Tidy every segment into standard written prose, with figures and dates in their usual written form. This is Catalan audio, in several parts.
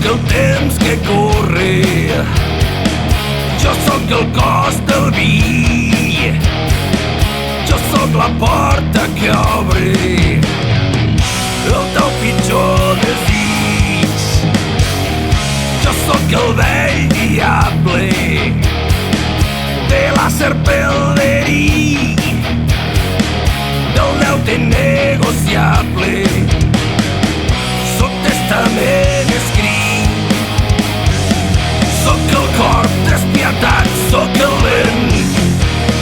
el temps que corre, jo sóc el cos del vi, jo sóc la porta que obre el teu pitjor desig. Jo sóc el vell diable de la serpelleria, del deute negociable. Sóc testament escrit, sóc el cor despietat, sóc el vent,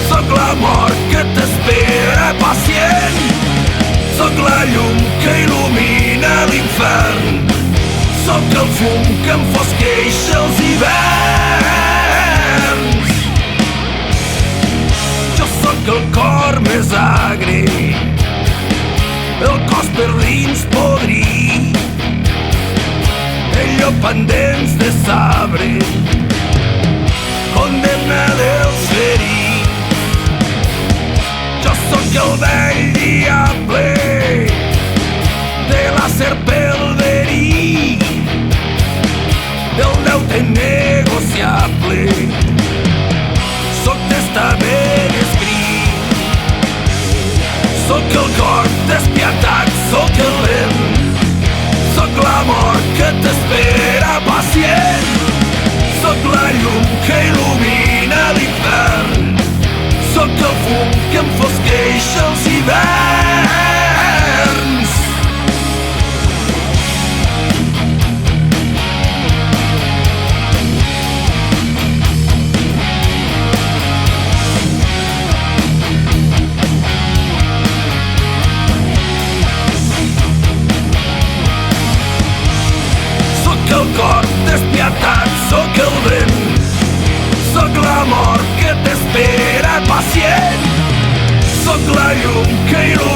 sóc la mort que t'espera pacient, sóc la llum que il·lumina l'infern, sóc el fum que enfosqueix els hiverns. Jo sóc el cor més agre, el cos per dins podrit, el llop pendents de sabre, condemna dels ferits. Jo sóc el vell diable de la serpelleria, del deute negociable. Sóc testament escrit, sóc el cor despietat, sóc el vent, sóc la mort que t'espera pacient, sóc la llum que il·lumina l'infern, sóc el fum que enfosqueix els hiverns. Sóc el cor despietat, sóc el vent, sóc la mort que t'espera pacient, sóc la llum que il·lumina